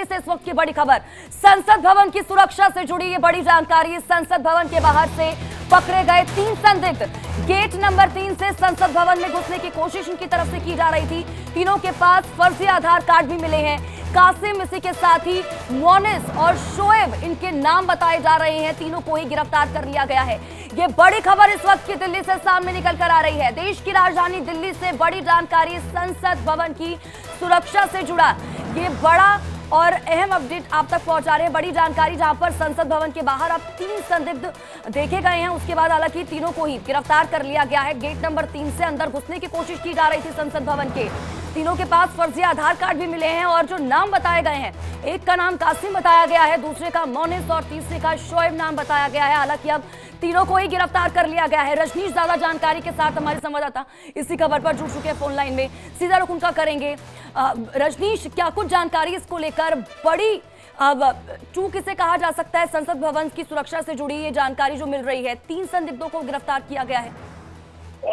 से इस वक्त की बड़ी खबर, संसद भवन की सुरक्षा से जुड़ी ये बड़ी जानकारी। संसद भवन के बाहर से पकड़े गए 3 संदिग्ध गेट नंबर 3 से संसद भवन में घुसने की कोशिश इनकी तरफ से की जा रही थी। तीनों के पास फर्जी आधार कार्ड भी मिले हैं। कासिम इसी के साथ ही मोनिस और शोएब इनके नाम बताए जा रहे हैं। तीनों को ही गिरफ्तार कर लिया गया है। ये बड़ी खबर इस वक्त की दिल्ली से सामने निकल कर आ रही है। देश की राजधानी दिल्ली से बड़ी जानकारी, संसद भवन की सुरक्षा से जुड़ा ये बड़ा और अहम अपडेट आप तक पहुंचा रहे हैं। बड़ी जानकारी जहां पर संसद भवन के बाहर अब 3 संदिग्ध देखे गए हैं। उसके बाद हालांकि तीनों को ही गिरफ्तार कर लिया गया है। गेट नंबर 3 से अंदर घुसने की कोशिश की जा रही थी संसद भवन के। तीनों के पास फर्जी आधार कार्ड भी मिले हैं और जो नाम बताए गए हैं, एक का नाम कासिम बताया गया है, दूसरे का मोनिस और तीसरे का शोएब नाम बताया गया है। हालांकि अब तीनों को ही गिरफ्तार कर लिया गया है। रजनीश ज्यादा जानकारी के साथ हमारे संवाददाता इसी खबर पर जुड़ चुके हैं फोन लाइन में, सीधा रुख उनका करेंगे। रजनीश, क्या कुछ जानकारी इसको लेकर बड़ी चूक इसे कहा जा सकता है संसद भवन की सुरक्षा से जुड़ी ये जानकारी जो मिल रही है, 3 संदिग्धों को गिरफ्तार किया गया है।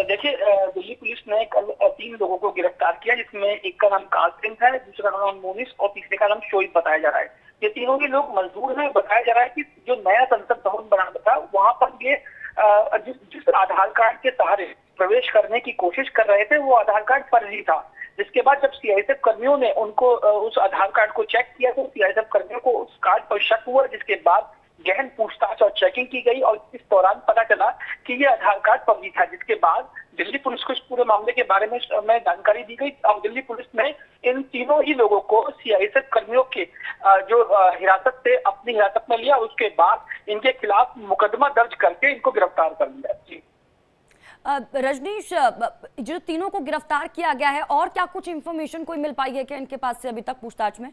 देखिए, दिल्ली पुलिस ने कल 3 लोगों को गिरफ्तार किया, जिसमें एक का नाम कासिम है, दूसरा का नाम मोनिस और तीसरे का नाम शोएब बताया जा रहा है। ये तीनों ही लोग मजदूर हैं। बताया जा रहा है कि जो नया संसद भवन बना था वहां पर ये जिस आधार कार्ड के सहारे प्रवेश करने की कोशिश कर रहे थे वो आधार कार्ड फर्जी था। जिसके बाद जब सीआईएसएफ कर्मियों ने उनको उस आधार कार्ड को चेक किया तो सीआईएसएफ कर्मियों को उस कार्ड पर शक हुआ, जिसके बाद गहन पूछताछ और चेकिंग की गई और इस दौरान पता चला कि ये आधार कार्ड फर्जी था। जिसके बाद दिल्ली पुलिस को इस पूरे मामले के बारे में जानकारी दी गई और दिल्ली पुलिस ने इन तीनों ही लोगों को सीआईएसएफ कर्मियों के जो हिरासत से अपनी हिरासत में लिया। उसके बाद इनके खिलाफ मुकदमा दर्ज करके इनको गिरफ्तार कर लिया। जी रजनीश, जो तीनों को गिरफ्तार किया गया है और क्या कुछ इंफॉर्मेशन कोई मिल पाई है क्या इनके पास से अभी तक पूछताछ में?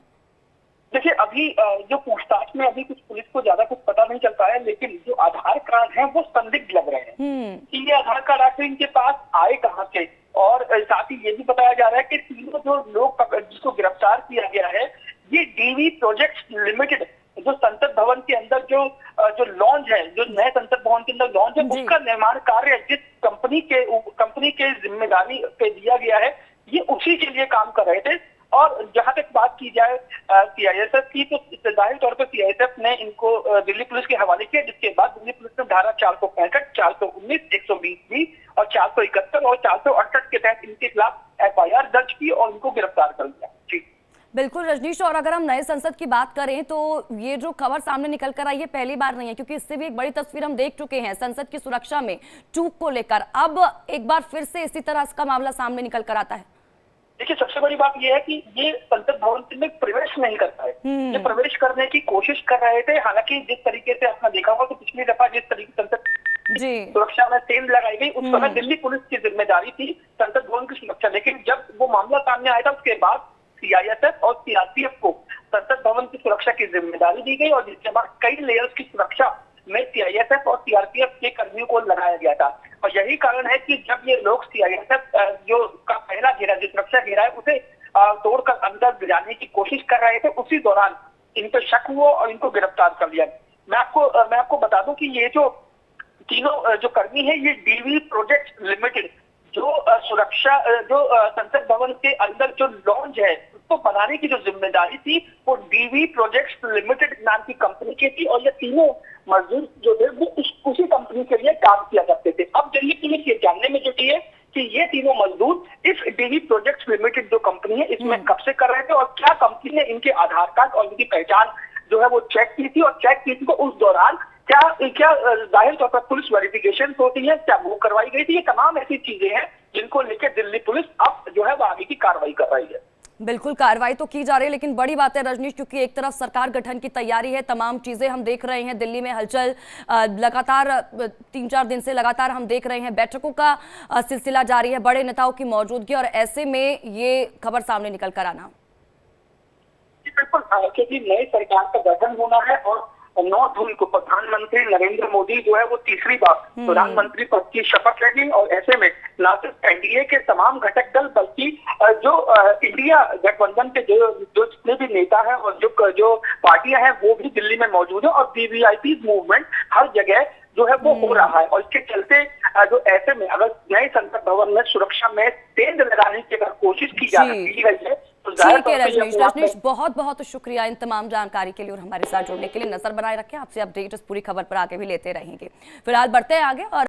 देखिए, अभी जो पूछताछ में अभी कुछ पुलिस को ज्यादा कुछ पता नहीं चल पाया, लेकिन जो आधार कार्ड हैं वो संदिग्ध लग रहे हैं कि ये आधार कार्ड आखिर इनके पास आए कहां से। और साथ ही ये भी बताया जा रहा है कि तीनों जो लोग जिसको गिरफ्तार किया गया है ये डीवी प्रोजेक्ट्स लिमिटेड, जो संसद भवन के अंदर जो लॉन्च है, जो नए संसद भवन के अंदर लॉन्च है, उसका निर्माण कार्य जिस कंपनी के जिम्मेदारी पे दिया गया है ये उसी के लिए काम कर रहे थे। और जहां तक बात की जाए सीआईएसएफ की, तो जाहिर तौर पर सीआईएसएफ ने इनको दिल्ली पुलिस के हवाले किया, जिसके बाद दिल्ली पुलिस ने धारा 465, 419, 120 और 471 और 468 के तहत इनके खिलाफ एफआईआर दर्ज की और इनको गिरफ्तार कर लिया। जी बिल्कुल रजनीश, और अगर हम नए संसद की बात करें तो ये जो खबर सामने निकल कर आई है पहली बार नहीं है, क्योंकि इससे भी एक बड़ी तस्वीर हम देख चुके हैं संसद की सुरक्षा में चूक को लेकर। अब एक बार फिर से इसी तरह का मामला सामने निकल कर आता है। देखिए, सबसे बड़ी बात यह है कि ये संसद भवन में प्रवेश नहीं करता है, ये प्रवेश करने की कोशिश कर रहे थे। हालांकि जिस तरीके से आपने देखा होगा तो पिछली दफा जिस तरीके संसद सुरक्षा में सेल लगाई गई उस समय दिल्ली पुलिस की जिम्मेदारी थी संसद भवन की सुरक्षा, लेकिन जब वो मामला सामने आया था उसके बाद सीआईएसएफ और सीआरपीएफ को संसद भवन की सुरक्षा की जिम्मेदारी दी गई और जिसके बाद कई लेयर्स की सुरक्षा में सीआईएसएफ और सीआरपीएफ के कर्मियों को लगाया गया था। और यही कारण है कि जब ये लोग सीआईएसएफ जो का पहला घेरा, जो सुरक्षा घेरा है, उसे तोड़कर अंदर जाने की कोशिश कर रहे थे, उसी दौरान इन पर शक हुआ और इनको गिरफ्तार कर लिया। मैं आपको बता दूं कि ये जो तीनों जो कर्मी है ये डीवी प्रोजेक्ट लिमिटेड, जो संसद भवन के अंदर जो लॉन्च है उसको बनाने की जो जिम्मेदारी थी वो डीवी प्रोजेक्ट्स लिमिटेड नाम की कंपनी की थी और ये तीनों मजदूर जो थे वो उसी कंपनी के लिए काम किया करते थे। अब दिल्ली पुलिस ये जानने में जुटी है कि ये तीनों मजदूर इस डीवी प्रोजेक्ट्स लिमिटेड जो कंपनी है इसमें कब से कर रहे थे और क्या कंपनी ने इनके आधार कार्ड और इनकी पहचान जो है वो चेक की थी, और चेक की थी तो उस दौरान क्या जाहिर तौर पर पुलिस वेरिफिकेशन होती है, क्या वो करवाई गई थी। ये तमाम ऐसी चीजें हैं जिनको लेकर दिल्ली पुलिस अब जो है वो आगे की कार्रवाई कर रही है। बिल्कुल, कार्रवाई तो की जा रही है, लेकिन बड़ी बात है रजनीश, क्योंकि एक तरफ सरकार गठन की तैयारी है, तमाम चीजें हम देख रहे हैं, दिल्ली में हलचल लगातार 3-4 दिन से लगातार हम देख रहे हैं, बैठकों का सिलसिला जारी है, बड़े नेताओं की मौजूदगी, और ऐसे में ये खबर सामने निकल कर आना। बिल्कुल, क्योंकि नई सरकार का गठन होना है और 9 जून को प्रधानमंत्री नरेंद्र मोदी जो है वो तीसरी बार प्रधानमंत्री पद की शपथ लेंगे और ऐसे में न सिर्फ एनडीए के तमाम घटक दल बल्कि जो इंडिया गठबंधन के जो जितने भी नेता हैं और जो पार्टियां हैं वो भी दिल्ली में मौजूद है और वीवीआईपी मूवमेंट हर जगह जो है वो हो रहा है। और इसके चलते जो ऐसे में अगर नए संसद भवन में सुरक्षा में तेज लगाने की अगर कोशिश की जा रही है तो जाहिर ठीक है तौर पे ये रजनीश, अपने आप में- रजनीश बहुत बहुत शुक्रिया इन तमाम जानकारी के लिए और हमारे साथ जुड़ने के लिए। नजर बनाए रखें, आपसे अपडेट इस पूरी खबर पर आगे भी लेते रहेंगे। फिलहाल बढ़ते हैं आगे और